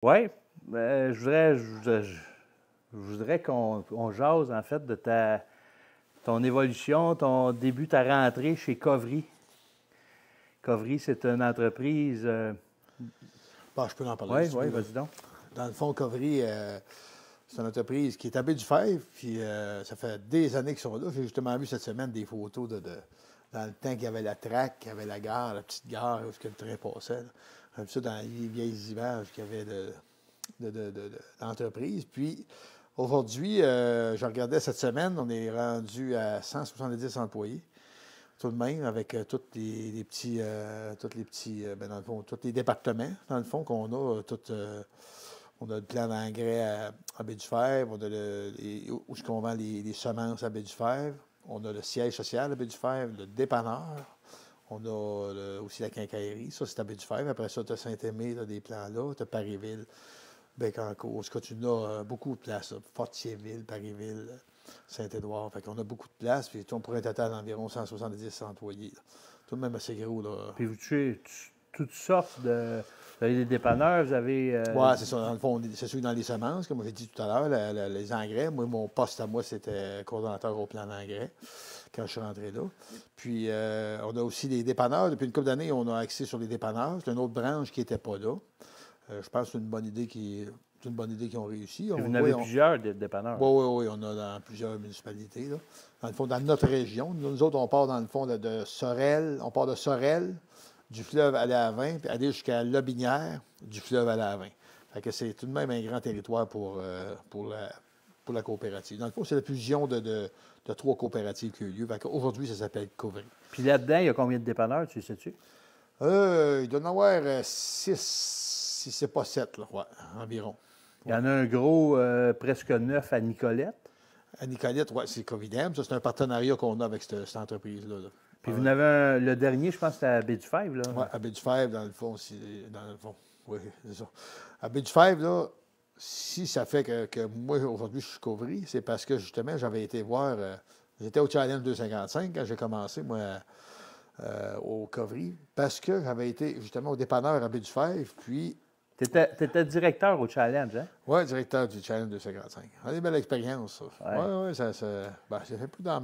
Oui, je voudrais qu'on jase, en fait, de ton évolution, ton début, ta rentrée chez Covry. Covry, c'est une entreprise. Bon, je peux en parler Oui, si tu oui, veux. vas-y donc. Dans le fond, Covry, c'est une entreprise qui est à Baie-du-Fèvre, puis ça fait des années qu'ils sont là. J'ai justement vu cette semaine des photos dans le temps qu'il y avait la traque, qu'il y avait la gare, la petite gare où le train passait, là. J'ai vu ça dans les vieilles images qu'il y avait d'entreprise. Puis aujourd'hui, je regardais cette semaine, on est rendu à 170 employés, tout de même, avec tous les petits, dans le fond, tous les départements, dans le fond, qu'on a, on a le plan d'engrais à Baie-du-Fèvre, on a où est-ce qu'on vend les semences à Baie-du-Fèvre, on a le siège social à Baie-du-Fèvre, le dépanneur, on a aussi la quincaillerie, ça c'est à Baie-du-Fèvre. Après ça, tu as Saint-Aimé, tu as des plans là, tu as Parisville, Bécancour. En tout cas, tu as beaucoup de places, là. Fortierville, Parisville, Saint-Édouard. Fait qu'on a beaucoup de places, puis on pourrait être d'environ 170 employés, là. Tout de même assez gros, là. Puis vous tuez toutes sortes de. Vous avez des dépanneurs, vous avez. Oui, c'est ça. Dans le fond, c'est sûr que dans les semences, comme j'ai dit tout à l'heure, les engrais, moi, mon poste à moi, c'était coordonnateur au plan d'engrais quand je suis rentré là. Puis, on a aussi des dépanneurs. Depuis une couple d'années, on a axé sur les dépanneurs. C'est une autre branche qui n'était pas là. Je pense que c'est une bonne idée c'est une bonne idée qu'ils ont réussi. Puis vous en Oui, avez plusieurs dépanneurs. oui, oui, oui, on a dans plusieurs municipalités, là. Dans le fond, dans notre région. Nous autres, on part dans le fond de Sorel. On part de Sorel, du fleuve à la Havin, puis aller jusqu'à Lobinière, du fleuve à la Havin. Fait que c'est tout de même un grand territoire pour la coopérative. Dans le fond, c'est la fusion de trois coopératives qui a eu lieu. Fait qu'aujourd'hui, ça s'appelle Covry. Puis là-dedans, il y a combien de dépanneurs, tu sais-tu? Il doit y en avoir 6, si c'est pas 7, là, ouais, environ. Il y en a un gros, presque 9 à Nicolette. À Nicolette, oui, c'est Covidem. Ça, c'est un partenariat qu'on a avec cette entreprise-là, là. Puis vous en avez le dernier, je pense, c'était à Baie-du-Fèvre, là. Oui, à Baie-du-Fèvre, dans le fond, dans le fond. Oui, c'est ça. À Baie-du-Fèvre, là, si ça fait que moi, aujourd'hui, je suis Covry, c'est parce que, justement, j'avais été voir... j'étais au Challenge 255 quand j'ai commencé, moi, au Covry, parce que j'avais été, justement, au dépanneur à Baie-du-Fèvre, puis... Tu étais directeur au Challenge, hein? Oui, directeur du Challenge 255. C'est une belle expérience, ça. Ouais. Oui, oui, c'est un peu dans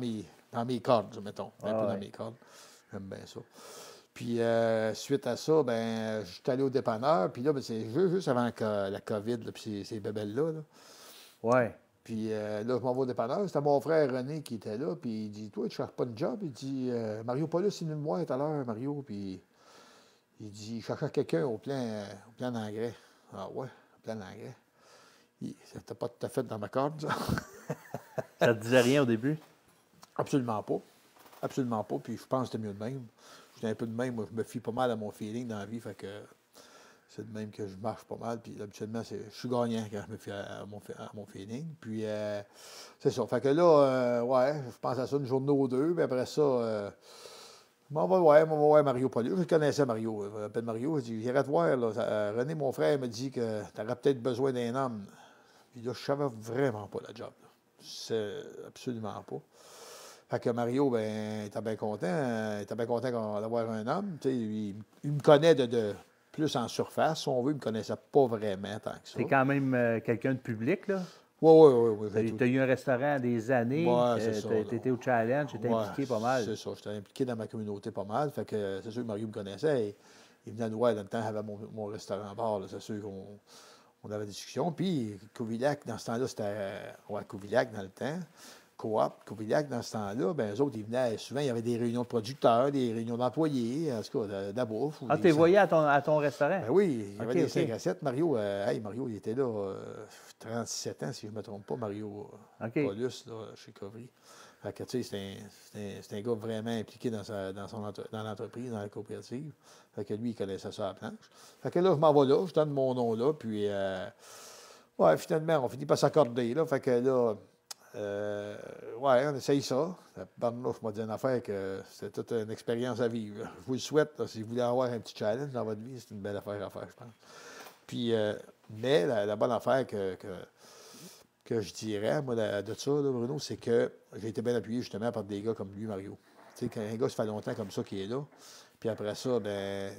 mes cordes, mettons. Un peu dans Ouais. mes cordes. J'aime bien ça. Puis, suite à ça, ben, je suis allé au dépanneur. Puis là, ben, c'est juste avant que la COVID, là, puis ces bébelles-là. Là. Ouais. Puis là, je m'en vais au dépanneur. C'était mon frère René qui était là. Puis il dit, toi, tu cherches pas de job? Il dit, Mario Paulus, il est venu me voir tout à l'heure, Mario. Puis il dit, je cherchais quelqu'un au plan d'engrais. Ah ouais, au plan d'engrais. C'était pas tout à fait dans ma corde, ça. Ça te disait rien au début? Absolument pas. Absolument pas. Puis je pense que c'était mieux de même. J'étais un peu de même. Moi, je me fie pas mal à mon feeling dans la vie. Fait que c'est de même que je marche pas mal. Puis habituellement, je suis gagnant quand je me fie à mon feeling. Puis c'est ça. Fait que là, ouais, je pense à ça une journée ou deux. Puis après ça, m'en va voir Mario Paulus. Je connaissais Mario. Je m'appelle Mario. Je dis, j'irai te voir. Là. René, mon frère, me dit que tu aurais peut-être besoin d'un homme. Puis là, je savais vraiment pas la job. Là. C'est absolument pas. Fait que Mario, ben, il était bien content. Il était bien content d'avoir un homme. Tu sais, il me connaît de plus en surface. Si on veut, il ne me connaissait pas vraiment tant que ça. Tu es quand même quelqu'un de public, là. Oui, oui, oui. Tu as eu un restaurant des années. Ouais, c'est ça. Tu étais au Challenge, tu étais Ouais, impliqué pas mal. c'est ça. J'étais impliqué dans ma communauté pas mal. Fait que c'est sûr que Mario me connaissait. Il venait nous voir dans le temps, j'avais mon restaurant-bar. C'est sûr qu'on avait des discussions. Puis Covillac, dans ce temps-là, c'était Covillac dans le temps. Coop, Covillac, dans ce temps-là, ben, eux autres, ils venaient souvent, il y avait des réunions de producteurs, des réunions d'employés, en tout cas, de la bouffe. Ah, tu les voyais à ton restaurant? Ben oui, il y avait des 5 OK. à 7. Mario, Mario, il était là 37 ans, si je ne me trompe pas, Mario OK. Paulus, là, chez Covry. Fait que, tu sais, c'est un gars vraiment impliqué dans l'entreprise, dans la coopérative. Fait que lui, il connaissait ça à la planche. Fait que là, je m'en vais là, je donne mon nom là, puis, ouais, finalement, on finit par s'accorder, là. Fait que là, ouais, on essaye ça. Barnouf m'a dit une affaire que c'était toute une expérience à vivre. Je vous le souhaite, là, si vous voulez avoir un petit challenge dans votre vie, c'est une belle affaire à faire, je pense. Puis, mais la bonne affaire que je dirais, moi, de ça, là, Bruno, c'est que j'ai été bien appuyé justement par des gars comme lui, Mario. Tu sais, quand un gars, ça fait longtemps comme ça qui est là, puis après ça, ben...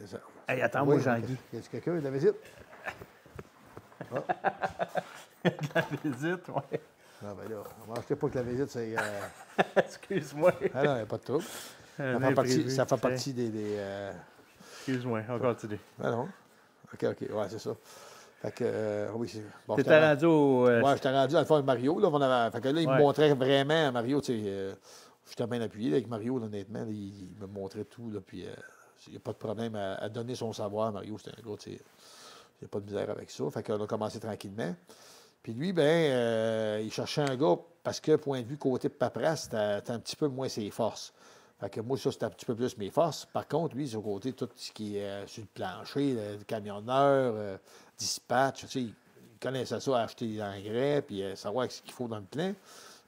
Hey, attends-moi, Oui, Jean-Guy. y a quelqu'un de la visite? La visite, oui. Non, ben là, on ne mangeait pas que la visite, c'est... Excuse-moi. Ah non, il n'y a pas de trouble. Un Ça fait partie, imprévu, ça fait tu sais. partie des Excuse-moi, on continue. Ah non? OK, ouais, c'est ça. Fait que, oui, c'est... Bon, T'étais rendu au... ouais, j'étais rendu à le faire avec Mario, là. Fait que là, il me Ouais. montrait vraiment, Mario, tu sais, j'étais bien appuyé là, avec Mario, là, honnêtement. Là, il me montrait tout, là, puis il n'y a pas de problème à donner son savoir. Mario, c'était un gars, tu sais, il n'y a pas de misère avec ça. Fait qu'on a commencé tranquillement. Puis lui, ben, il cherchait un gars parce que, point de vue côté paperasse, c'était un petit peu moins ses forces. Fait que moi, ça, c'était un petit peu plus mes forces. Par contre, lui, sur le côté, tout ce qui est sur le plancher, le camionneur, dispatch, tu sais, il connaissait ça, acheter des engrais, puis savoir ce qu'il faut dans le plan.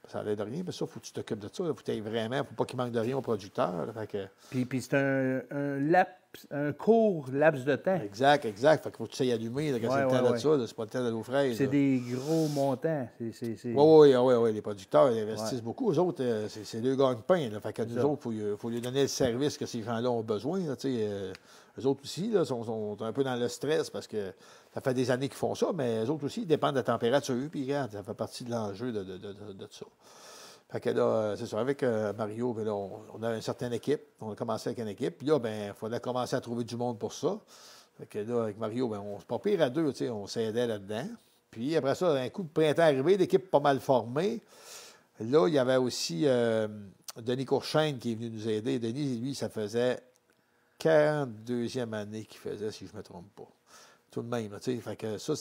Ça n'allait de rien, mais ça, il faut que tu t'occupes de ça. Il faut que tu aies vraiment, il ne faut pas qu'il manque de rien au producteur. Là, fait que... Puis c'est un court laps de temps. Exact. Fait qu'il faut que tu sais allumer, là, quand c'est le temps de ça, là, c'est pas le temps de l'eau fraîche. C'est là. des gros montants. Oui. Les producteurs ils investissent beaucoup. Eux autres, c'est deux gagne-pain. Fait que nous autres, il faut lui donner le service que ces gens-là ont besoin. Là, eux autres aussi là, sont un peu dans le stress parce que ça fait des années qu'ils font ça, mais eux autres aussi, ils dépendent de la température. Puis regarde, ça fait partie de l'enjeu de ça. Fait que là, c'est ça, avec Mario, ben là, on a une certaine équipe. On a commencé avec une équipe. Puis là, ben, il fallait commencer à trouver du monde pour ça. Fait que là, avec Mario, ben, on se pas pire à deux, on s'aidait là-dedans. Puis après ça, un coup de printemps arrivé, l'équipe pas mal formée. Là, il y avait aussi Denis Courchaine qui est venu nous aider. Denis, lui, ça faisait 42e année qu'il faisait, si je ne me trompe pas. Tout de même, tu sais. Fait que ça,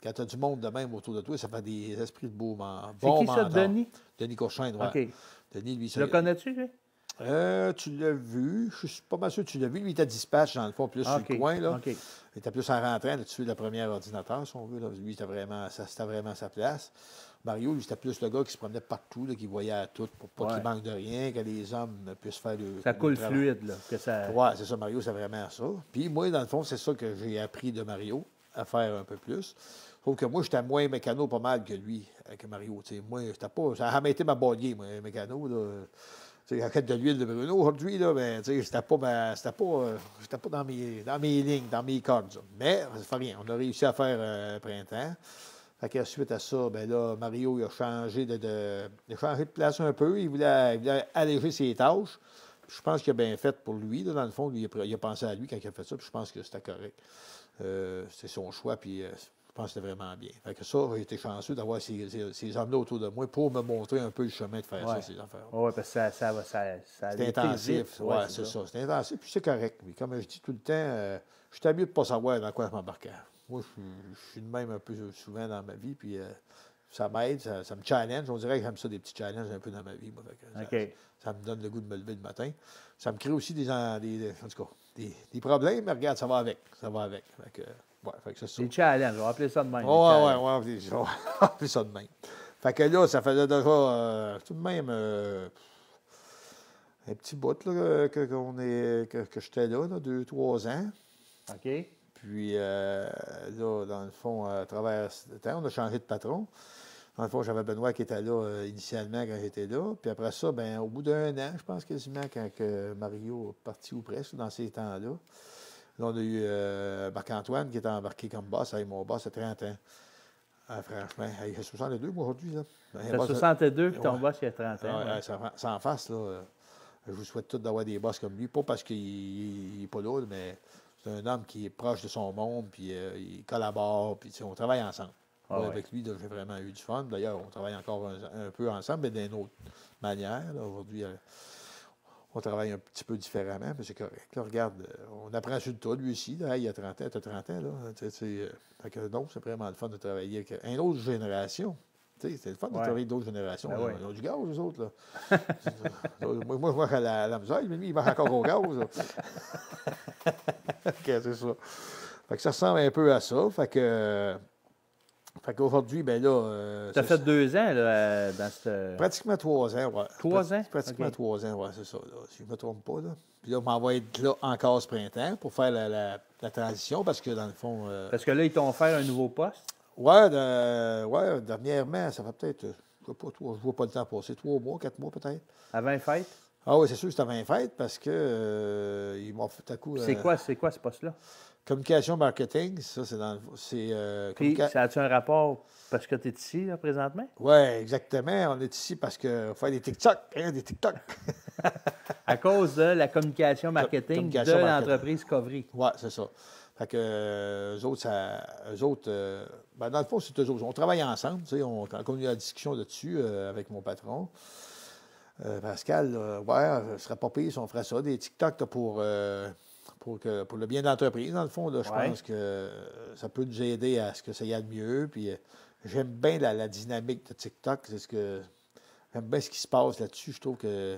quand tu as du monde de même autour de toi, ça fait des esprits de beaux mentors. C'est qui ça, Denis? Denis Courchaine, oui. OK. Denis, lui, Le connais-tu, lui? tu l'as vu. Je suis pas mal sûr que tu l'as vu. Lui, il était dispatch, dans le fond, plus sur le coin, là. OK. Il était plus en rentrant, là-dessus, le premier ordinateur, si on veut. Là. Lui, c'était vraiment sa place. Mario, lui, c'était plus le gars qui se promenait partout, là, qui voyait à tout pour pas qu'il manque de rien, que les hommes puissent faire le. Ça coule fluide, là. Oui, c'est ça, Mario, c'est vraiment ça. Puis moi, dans le fond, c'est ça que j'ai appris de Mario, à faire un peu plus. Sauf que moi, j'étais moins mécano pas mal que lui, que Mario. T'sais. Moi, j'étais pas. Ça a jamais été ma balier, moi, mécano. Là. La quête de l'huile de Bruno, aujourd'hui, là, ben, c'était pas, j'étais pas dans mes lignes, dans mes cordes. Ça. Mais ça fait rien. On a réussi à faire un printemps. Fait que suite à ça, ben là, Mario il a changé de place un peu. Il voulait alléger ses tâches. Puis je pense qu'il a bien fait pour lui. Là, dans le fond, lui, il a pensé à lui quand il a fait ça. Puis je pense que c'était correct. C'est son choix. Puis je pense que c'était vraiment bien. Fait que ça, j'ai été chanceux d'avoir ces hommes-là autour de moi pour me montrer un peu le chemin de faire ça, ces affaires. Oui, parce que ça c'est intensif. Oui, c'est ça. C'est intensif. Puis c'est correct. Mais comme je dis tout le temps, je suis mieux de ne pas savoir dans quoi je m'embarquais. Moi, je suis de même un peu souvent dans ma vie, puis ça m'aide, ça me challenge. On dirait que j'aime ça, des petits challenges un peu dans ma vie. Moi, ça me donne le goût de me lever le matin. Ça me crée aussi des problèmes, mais regarde, ça va avec. Fait que c'est ça. Des challenges, on va appeler ça de même. Oui, on va appeler ça de même. Fait que là, ça faisait déjà tout de même un petit bout là, que j'étais là, 2-3 ans. OK. Puis là, dans le fond, à travers le temps, on a changé de patron. Dans le fond, j'avais Benoît qui était là initialement quand j'étais là. Puis après ça, ben au bout d'1 an, je pense quasiment, quand Mario est parti ou presque, dans ces temps-là, là, on a eu Marc-Antoine qui était embarqué comme boss. Avec mon boss, à 30 ans. Franchement, il a 62, moi, aujourd'hui. C'est 62, puis ton boss, il a 30 ans. Ouais. Ça en face, là. Je vous souhaite tous d'avoir des boss comme lui. Pas parce qu'il n'est pas là, mais c'est un homme qui est proche de son monde, puis il collabore, puis on travaille ensemble. Avec lui, j'ai vraiment eu du fun. D'ailleurs, on travaille encore un peu ensemble, mais d'une autre manière. Aujourd'hui, on travaille un petit peu différemment, mais c'est correct. Là, regarde, on apprend sur le tas, lui aussi. Là, il a 30 ans, tu as 30 ans. Là, fait que, donc, c'est vraiment le fun de travailler avec une autre génération. C'est le fun de travailler avec d'autres générations. Ils ont du gaz, eux autres. Là. moi, je marche à la misère, mais lui, il marche encore au gaz. C'est ça. Fait que ça ressemble un peu à ça. Fait qu'aujourd'hui, ben là... tu as fait 2 ans là, dans cette... Pratiquement 3 ans, oui. 3 ans? Pratiquement 3 ans, oui, c'est ça. Là, si je ne me trompe pas. Là. Puis là, on va être là encore ce printemps pour faire la transition, parce que dans le fond... Parce que là, ils t'ont offert un nouveau poste? Oui, dernièrement, ça fait peut-être... Je ne vois pas le temps passer. 3 mois, 4 mois peut-être. Avant les fêtes? Ah oui, c'est sûr que c'était bien fait parce que ils m'ont fait à coup. Puis c'est quoi ce poste-là? Communication marketing, ça, c'est dans le. C'est. Puis ça a-tu un rapport parce que tu es ici, là, présentement? Oui, exactement. On est ici parce qu'il faut faire des TikTok, hein, des TikTok. À cause de la communication marketing communication de marketing. l'entreprise Covry. Oui, c'est ça. Fait que eux autres, ben, dans le fond, c'est eux autres. On travaille ensemble, tu sais, quand on a eu la discussion là-dessus avec mon patron. Pascal, ouais, ce serait pas pire si on ferait ça, des TikTok là, pour le bien de l'entreprise. Dans le fond, là, je Ouais. pense que ça peut nous aider à ce que ça y aille mieux. Puis j'aime bien la dynamique de TikTok. J'aime bien ce qui se passe là-dessus. Je trouve que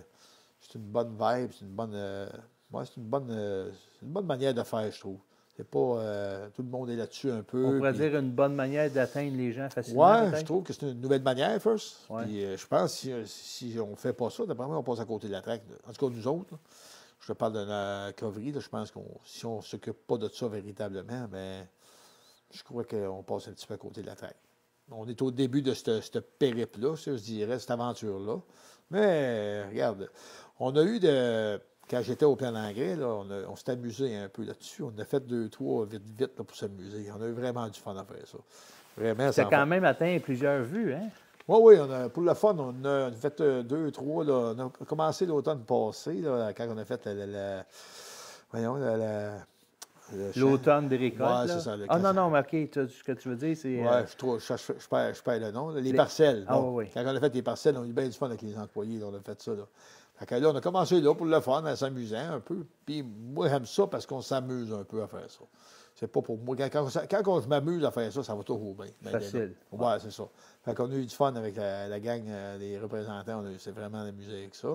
c'est une bonne vibe, c'est une bonne, ouais, c'est une bonne manière de faire, je trouve. C'est pas tout le monde est là-dessus un peu. On pourrait puis- dire une bonne manière d'atteindre les gens facilement, Ouais, je peut-être? trouve que c'est une nouvelle manière, first. Ouais. Puis je pense que si on ne fait pas ça, d'après moi, on passe à côté de la traque. En tout cas, nous autres, là, je te parle de la Covry, là, je pense que si on ne s'occupe pas de ça véritablement, ben, je crois qu'on passe un petit peu à côté de la traque. On est au début de ce périple-là, je dirais, cette aventure-là. Mais regarde, on a eu de. Quand j'étais au plan d'engrais, là, on s'est amusé un peu là-dessus. On a fait 2, 3 vite, vite là, pour s'amuser. On a eu vraiment du fun à faire ça. Vraiment, Ça a quand même atteint plusieurs vues, hein? Oui, pour le fun, on a fait 2, 3. Là, on a commencé l'automne passé, là, quand on a fait voyons, le champ. L'automne des récoltes. Ouais, là. c'est ça, Ah non, non, mais OK, ce que tu veux dire, c'est... Ouais, je perds le nom. Là. Les parcelles. Ah Bon, oui, oui. Quand on a fait les parcelles, on a eu bien du fun avec les employés. Là, on a fait ça. Là. Fait que là, on a commencé là pour le fun, en s'amusant un peu. Puis moi, j'aime ça parce qu'on s'amuse un peu à faire ça. C'est pas pour moi. Quand je m'amuse à faire ça, ça va toujours bien. Ben, Facile. Ouais, c'est ça. Fait qu'on a eu du fun avec la gang, les représentants. On s'est vraiment amusé avec ça.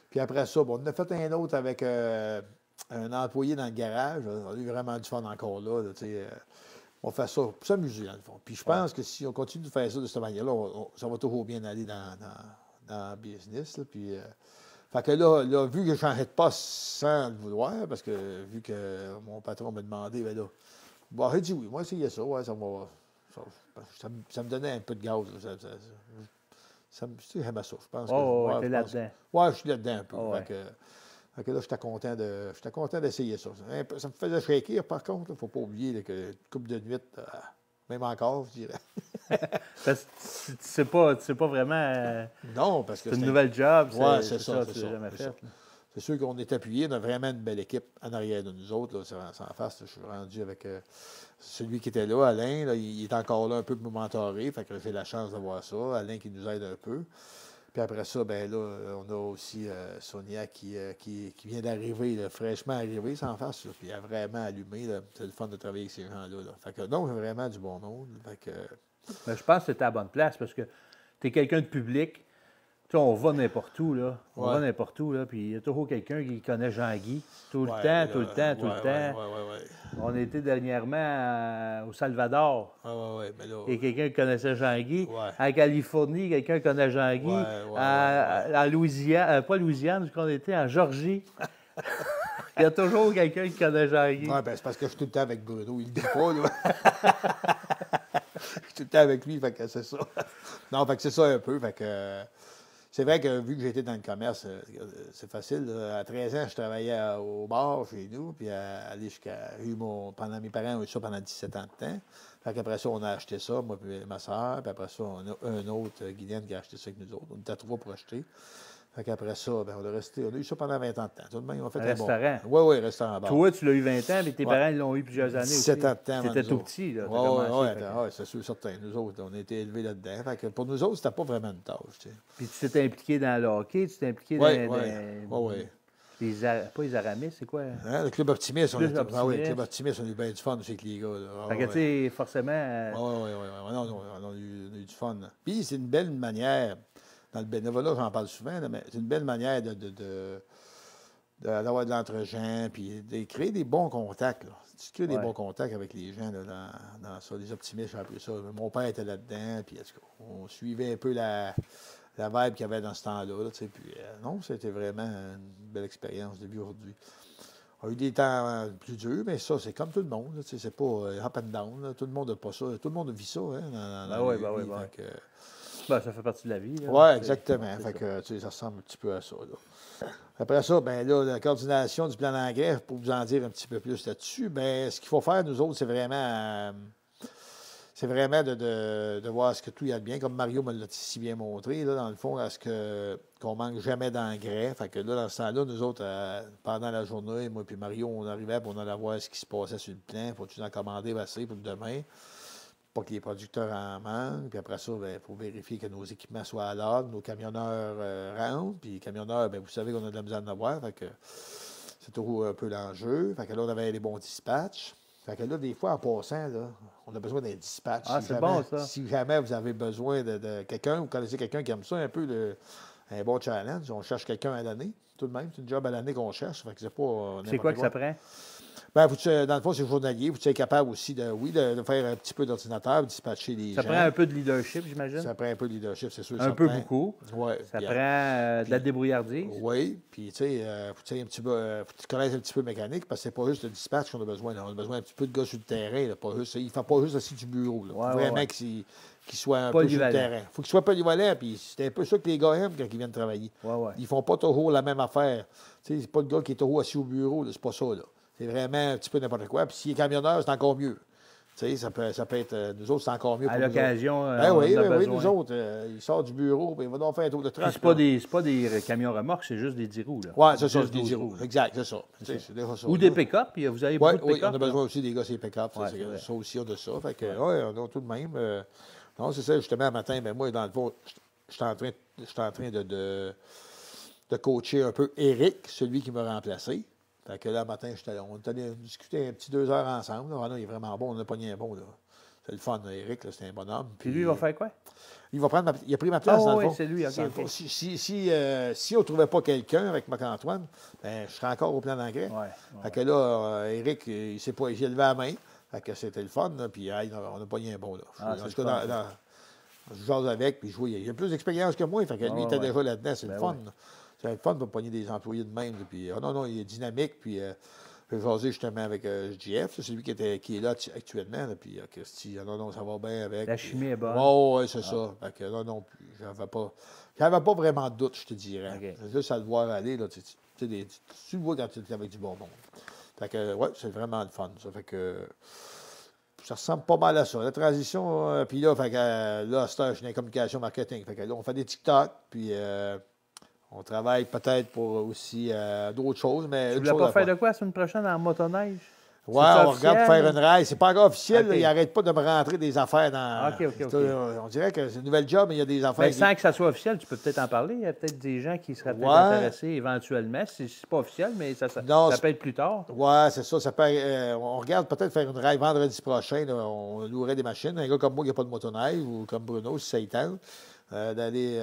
Puis après ça, bon, on a fait un autre avec un employé dans le garage. On a eu vraiment du fun encore là. Tu sais, on fait ça pour s'amuser, dans le fond. Puis je pense que si on continue de faire ça de cette manière-là, ça va toujours bien aller dans le business. Là. Puis, fait que là, vu que je n'en de pas sans le vouloir, parce que vu que mon patron m'a demandé, ben là, bon, j'ai dit oui, moi, essayez ça, ouais, ça me donnait un peu de gaz. Là, j'aimais ça, je pense. Oh, Ouais, t'es je pense là-dedans. ouais, je suis là-dedans un peu. Oh, ouais. Fait que là, j'étais content d'essayer ça. Ça me faisait shaker, par contre. Il ne faut pas oublier là, que coupe de nuit, même encore, je dirais. Parce que tu sais pas vraiment... Non, parce que c'est une nouvelle job, Ouais, c'est ça, tu c'est l'as ça, jamais c'est fait. ça. là. C'est sûr qu'on est appuyé, on a vraiment une belle équipe en arrière de nous autres. Là, sans face, là, je suis rendu avec celui qui était là, Alain. Là, il est encore là un peu pour me mentorer. Fait que j'ai la chance d'avoir ça. Alain qui nous aide un peu. Puis après ça, ben là, on a aussi Sonia qui vient d'arriver, là, fraîchement arrivée, sans face. Là, puis elle a vraiment allumé. Là. C'est le fun de travailler avec ces gens-là. Là. Fait que non, c'est vraiment du bon monde. Fait que, Mais je pense que tu à la bonne place parce que tu es quelqu'un de public. Tu sais, on va n'importe où, là. On Ouais. va n'importe où, là. Puis il y a toujours quelqu'un qui connaît Jean-Guy. Tout le ouais, temps, là, tout le temps, tout le temps. Ouais. On était dernièrement au Salvador. Ouais, mais là. Et quelqu'un qui connaissait Jean-Guy. Ouais. En Californie, quelqu'un connaît Jean-Guy. En Louisiane, pas Louisiane, qu'on était en Georgie. Il y a toujours quelqu'un qui connaît Jean-Guy. Ouais, ben c'est parce que je suis tout le temps avec Bruno. Il ne le dit pas, là. Je suis tout le temps avec lui, fait que c'est ça. Non, fait que c'est ça un peu. Fait que c'est vrai que vu que j'étais dans le commerce, c'est facile. Là. À 13 ans, je travaillais au bar chez nous, puis aller jusqu'à. Pendant mes parents ont eu ça pendant 17 ans de temps. Fait qu'après ça, on a acheté ça, moi et ma soeur, puis après ça, on a un autre, Guylaine, qui a acheté ça avec nous autres. On était 3 pour acheter. Fait qu'après ça, ben, on a eu ça pendant 20 ans de temps. Tout de même, on a fait Un un restaurant. Oui, restaurant bar. Toi, tu l'as eu 20 ans, mais tes Ouais. parents ils l'ont eu plusieurs années 17 aussi. ans de temps. C'était nous tout autres. petit, là. t'as Oui, commencé, fait que- c'est sûr, certain. Nous autres, on a été élevés là-dedans. Fait que pour nous autres, c'était pas vraiment une tâche. Tu sais. Puis tu t'es impliqué dans le hockey, tu t'es impliqué Oui. pas les Aramis, c'est quoi? Hein, le Club Optimiste, Club le Optimiste. Club Optimiste, on a eu bien du fun aussi avec les gars. Là. Fait que, tu sais, forcément... Oui. Non, on a eu du fun. Puis c'est une belle manière, dans le bénévolat, j'en parle souvent, là, mais c'est une belle manière d'avoir de l'entre-gens, puis de créer des bons contacts. Là. Tu crées des Ouais. bons contacts avec les gens là, dans ça. Les optimistes, j'ai appris ça. Mon père était là-dedans, puis on suivait un peu la vibe qu'il y avait dans ce temps-là. Là, tu sais, puis non, c'était vraiment une belle expérience de vie aujourd'hui. On a eu des temps plus durs, mais ça, c'est comme tout le monde. Là, tu sais, c'est pas up and down. Là. Tout le monde n'a pas ça. Tout le monde vit ça. Hein, dans oui, les vies. oui. Fait que, Ben, ça fait partie de la vie. Oui, exactement. Fait ça. que, tu sais, ça ressemble un petit peu à ça. Là. Après ça, ben là, la coordination du plan d'engrais, pour vous en dire un petit peu plus là-dessus, ben ce qu'il faut faire, nous autres, c'est vraiment de voir ce que tout y a de bien, comme Mario me l'a si bien montré, là, dans le fond, qu'on manque jamais d'engrais. Fait que là, dans ce temps-là, nous autres, pendant la journée, moi et Mario, on arrivait pour on allait voir ce qui se passait sur le plan. Faut-tu en commander assez pour demain? Pas que les producteurs en manquent. Puis après ça, il faut vérifier que nos équipements soient à l'ordre, nos camionneurs rentrent. Puis les camionneurs, bien, vous savez qu'on a de la misère à en avoir. Fait que c'est toujours un peu l'enjeu. Fait que là, on avait les bons dispatchs. Fait que là, des fois, en passant, là, on a besoin d'un dispatch. Ah, c'est bon, ça. Si jamais vous avez besoin de quelqu'un, vous connaissez quelqu'un qui aime ça, un peu un bon challenge, on cherche quelqu'un à l'année. Tout de même, c'est une job à l'année qu'on cherche. Fait que c'est pas C'est quoi que ça prend? Ben, dans le fond, c'est journalier. Vous êtes capable aussi de faire un petit peu d'ordinateur, de dispatcher les gens. Ça prend un peu de leadership, j'imagine? Ça prend un peu de leadership, c'est sûr. Un peu beaucoup. Oui. Ça prend de la débrouillardise. Oui, puis tu sais, faut que tu connaisses un petit peu mécanique, parce que c'est pas juste le dispatch qu'on a besoin. Là. On a besoin un petit peu de gars sur le terrain. Là, il ne fait pas juste assis du bureau. Là. Ouais, vraiment qu'il soit un peu sur le terrain. Il faut qu'il soit polyvalent, puis c'est un peu ça que les gars aiment quand ils viennent travailler. Ouais. Ils font pas toujours la même affaire. Tu sais, c'est pas le gars qui est toujours assis au bureau, là, c'est pas ça. Là. C'est vraiment un petit peu n'importe quoi. Puis s'il est camionneur, c'est encore mieux. Tu sais, ça peut être. Nous autres, c'est encore mieux. À l'occasion, oui, nous autres, il sort du bureau, puis il va donc faire un tour de track. C'est pas des camions remorques, c'est juste des 10 roues. Oui, c'est ça, c'est des 10 roues. Exact, c'est ça. C'est déjà ça. Ou des pick-up, puis vous avez beaucoup de pick-up. Oui, on a besoin aussi des gars, c'est pick-up. Ça aussi, on a ça. Fait que, on a tout de même. Non, c'est ça, justement, un matin, ben moi, dans le fond, je suis en train de coacher un peu Éric, celui qui m'a remplacé. Fait que là, le matin, on est allé discuter un petit 2 heures ensemble. Là. Il est vraiment bon, on a pogné un bon. Là. C'est le fun, Éric, c'est un bonhomme. Puis lui, il va faire quoi? Il va prendre il a pris ma place, dans le fond. Oui, c'est lui, OK. Si on ne trouvait pas quelqu'un avec Marc-Antoine, ben, je serais encore au plan d'engrais. Fait que là, Éric, il s'est levé la main. Fait que c'était le fun, là, puis on a pogné un bon. Là. En tout cas, je jase avec, puis je vois, il a plus d'expérience que moi. Fait que lui, il était déjà là-dedans, c'est le fun. C'est le fun de pogner des employés de même. Puis, non, il est dynamique. Puis, j'ai jasé justement avec JF, c'est lui qui est là actuellement. Là, puis, Christy, non, ça va bien avec. La chimie est bonne. Oui, c'est ça. Fait que, non, j'avais pas vraiment de doute, je te dirais. Okay. C'est juste à le voir aller. Là, tu le vois quand tu es avec du bon monde. Fait que, c'est vraiment le fun. Ça fait que. Ça ressemble pas mal à ça. La transition, puis là, fait que, là, à cette heure, je suis dans la communication marketing. Fait que là, on fait des TikTok, puis. On travaille peut-être pour aussi d'autres choses, mais... Tu voulais pas faire de quoi la semaine prochaine en motoneige? Oui, on regarde pour faire une raille. C'est pas encore officiel. Okay. Ils n'arrêtent pas de me rentrer des affaires dans... OK. On dirait que c'est une nouvelle job, mais il y a des affaires... Mais sans que ça soit officiel, tu peux peut-être en parler. Il y a peut-être des gens qui seraient peut-être intéressés éventuellement. C'est pas officiel, mais ça peut être plus tard. Oui, c'est ça. On regarde peut-être faire une raille vendredi prochain. Là, on louerait des machines. Un gars comme moi qui n'a pas de motoneige, ou comme Bruno, si ça y tente, d'aller...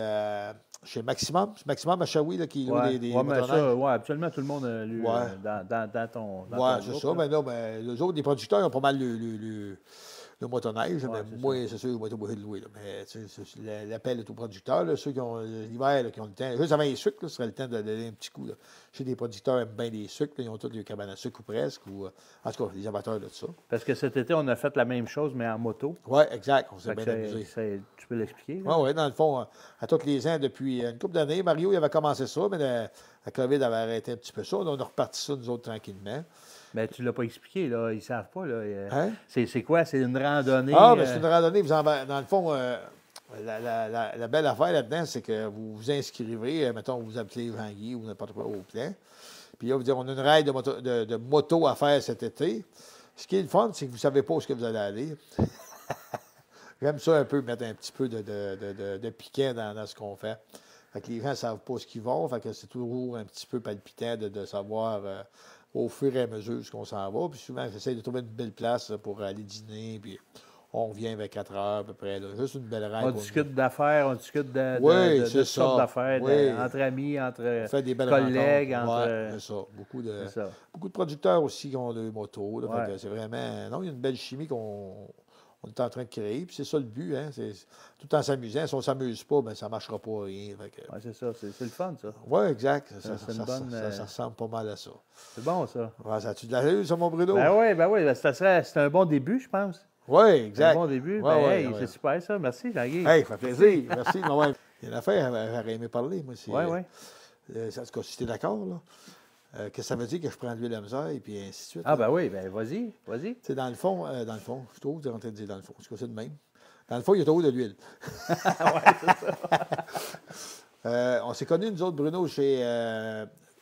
chez Maximum. C'est Maximum à Shawi qui loue des motoneiges. Oui, absolument, tout le monde a lu dans ton Oui, c'est ça. Mais non, les autres, les producteurs ont pas mal le motoneige. Mais moi, c'est sûr, moi, je vais de louer. Là. Mais l'appel est aux producteurs, là, ceux qui ont l'hiver, qui ont le temps. Juste avant les sucres, ce serait le temps de donner un petit coup. Là. Chez des producteurs aiment bien les sucres. Là, ils ont tous les cabanes à sucre ou presque. En tout cas, les amateurs de ça. Parce que cet été, on a fait la même chose, mais en moto. Oui, exact. On s'est bien amusé. Tu peux l'expliquer? Oui, dans le fond, à tous les ans, depuis une couple d'années, Mario il avait commencé ça, mais la COVID avait arrêté un petit peu ça. On a reparti ça, nous autres, tranquillement. Mais tu ne l'as pas expliqué, là. Ils ne savent pas. Là. Hein? C'est quoi? C'est une randonnée? Mais c'est une randonnée. Dans le fond, la belle affaire là-dedans, c'est que vous vous inscrivez, mettons, vous appelez Jean-Guy ou n'importe quoi au plan. Puis là, vous dites, on a une raille de moto à faire cet été. Ce qui est le fun, c'est que vous ne savez pas où est-ce que vous allez aller. J'aime ça un peu, mettre un petit peu de piquant dans ce qu'on fait. Fait que les gens ne savent pas ce qu'ils vont. Fait que c'est toujours un petit peu palpitant de savoir au fur et à mesure ce qu'on s'en va. Puis souvent, j'essaie de trouver une belle place pour aller dîner. Puis on revient vers 4 heures à peu près. Là. Juste une belle règle. On discute d'affaires, on discute de toutes sortes d'affaires, entre amis, entre collègues. C'est ça. Beaucoup de producteurs aussi qui ont des motos. Là, fait que c'est vraiment... Non, il y a une belle chimie qu'on est en train de créer. Puis c'est ça le but. Hein? C'est tout en s'amusant. Si on ne s'amuse pas, bien, ça ne marchera pas rien. Oui, c'est ça. C'est le fun, ça. Oui, exact. Ça ressemble pas mal à ça. C'est bon, ça. Ouais, ça a-tu de la rue, ça, mon Bruno? Ben oui. C'est un bon début, je pense. Oui, Un exact. bon début. Ouais, Ben, ouais, hey, ouais. c'est super ça. Merci, Jean-Guy. Hey, ça fait plaisir. Merci. Non, ouais. Il y a une affaire, j'aurais aimé parler, moi. Oui, oui. En tout cas, si tu es d'accord, là. Que ça veut dire que je prends de l'huile à misère et puis ainsi de suite. Ah, là. ben oui, ben vas-y, vas-y. Tu sais, dans le fond, je trouve que tu es en train de dire dans le fond. C'est quoi ça de même? Dans le fond, il y a trop de l'huile. On s'est connus, nous autres, Bruno, chez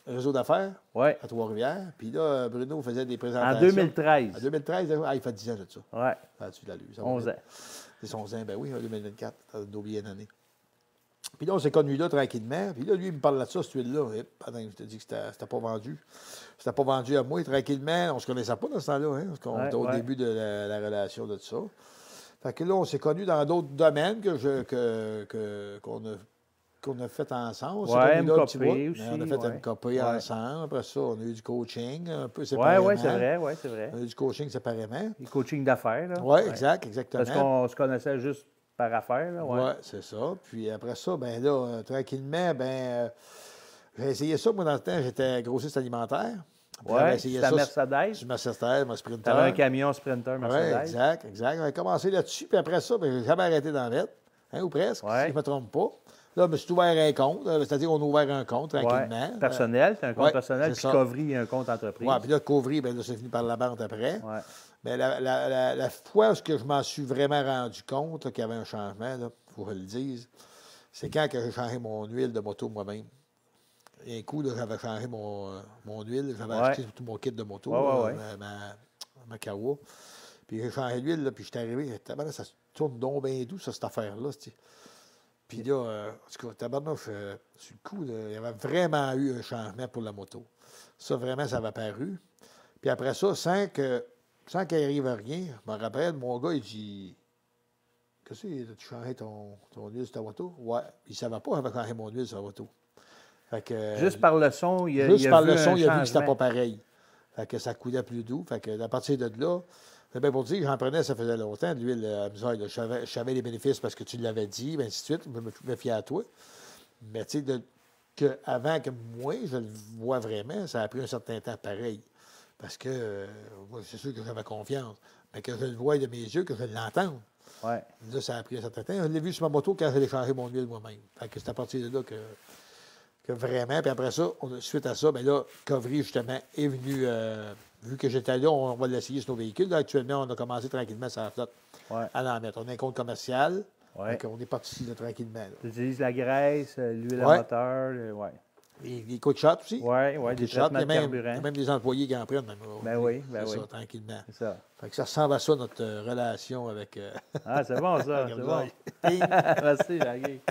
Réseau d'affaires Oui. à Trois-Rivières. Puis là, Bruno faisait des présentations. En 2013. En 2013, ah, il fait 10 ans de ça. Oui. Ah, tu l'as lu. Ça va 11 vite. ans. C'est 11 ans, ben oui, en 2024. T'as oublié une année. Puis là, on s'est connus là tranquillement. Puis là, lui, il me parle de ça, cette huile-là. Et, pendant que je te dis que c'était pas vendu. C'était pas vendu à moi. Et tranquillement, on se connaissait pas dans ce temps-là. Hein, parce qu'on était au début de la relation de ça. Fait que là, on s'est connus dans d'autres domaines qu'on a fait ensemble. On s'est Ouais, connus là un petit MKP bout. aussi, On a fait ouais. MKP Ouais. ensemble. Après ça, on a eu du coaching un peu Oui, séparément. oui, c'est vrai, oui, c'est vrai. On a eu du coaching séparément. Le coaching d'affaires, là. Oui, exactement. Parce qu'on se connaissait juste par affaires, là, ouais. Oui, c'est ça. Puis après ça, ben là, tranquillement, j'ai essayé ça. Moi, dans le temps, j'étais grossiste alimentaire. Puis j'avais Ouais, essayé c'est ça. Mercedes. Sur Mercedes, mon Sprinter. T'avais un camion Sprinter Oui, Mercedes. exact. On a commencé là-dessus. Puis après ça, j'ai jamais arrêté d'en mettre. Hein, ou presque, Ouais. si je ne me trompe pas. Là, je me suis ouvert un compte. C'est-à-dire qu'on a ouvert un compte tranquillement. Ouais. Personnel, tu as un compte ouais, personnel, c'est puis ça. Covry, un compte entreprise. Oui, puis là, Covry, ben là, c'est venu par la banque après. Ouais. Mais la fois où je m'en suis vraiment rendu compte là, qu'il y avait un changement, il faut que je le dise, c'est quand que j'ai changé mon huile de moto moi-même. Et un coup, là, j'avais changé mon huile, j'avais acheté tout mon kit de moto, Ouais. ma Kawa. Puis j'ai changé l'huile, là, puis j'étais arrivé, tabarnak, ça tourne donc bien doux, ça, cette affaire-là. Puis là, en tout cas, tabarnak, sur le coup, là, il y avait vraiment eu un changement pour la moto. Ça, vraiment, ça avait paru. Puis après ça, sans qu'il arrive à rien, je me rappelle, mon gars, il dit qu'est-ce que tu changé ton huile sur ta moto? Ouais. Il ne savait pas que j'avais changé mon huile sur la moto. Fait que, Juste par le son, il a juste par le vu son, un il a vu que c'était changement. pas pareil. Fait que ça coulait plus doux. Fait que à partir de là, bien pour dire, j'en prenais, ça faisait longtemps, de l'huile à misère. Je savais les bénéfices parce que tu l'avais dit, et ainsi de suite. Je me fiais à toi. Mais tu sais, avant que moi, je le vois vraiment, ça a pris un certain temps pareil. Parce que, moi, c'est sûr que j'avais confiance. Mais que je le voie de mes yeux, que je l'entende. Ouais. Là, ça a pris un certain temps. Je l'ai vu sur ma moto quand j'ai changé mon huile moi-même. Fait que c'est à partir de là que vraiment. Puis après ça, suite à ça, bien là, Covry, justement, est venu. Vu que j'étais là, on va l'essayer sur nos véhicules. Là, actuellement, on a commencé tranquillement sur la flotte à en mettre. On a un compte commercial. Ouais. Donc, on est parti là, tranquillement. Là. Tu utilises la graisse, l'huile à Ouais. moteur, oui. Et les coups de shot aussi. Oui, des traitements de Il y a carburant. même des employés qui en prennent. Même, Ben oui, c'est ça, tranquillement. C'est ça. Fait que ça ressemble à ça, notre relation avec... Ah, c'est bon, ça. C'est bon. Regarde. Merci, Jean-Guy.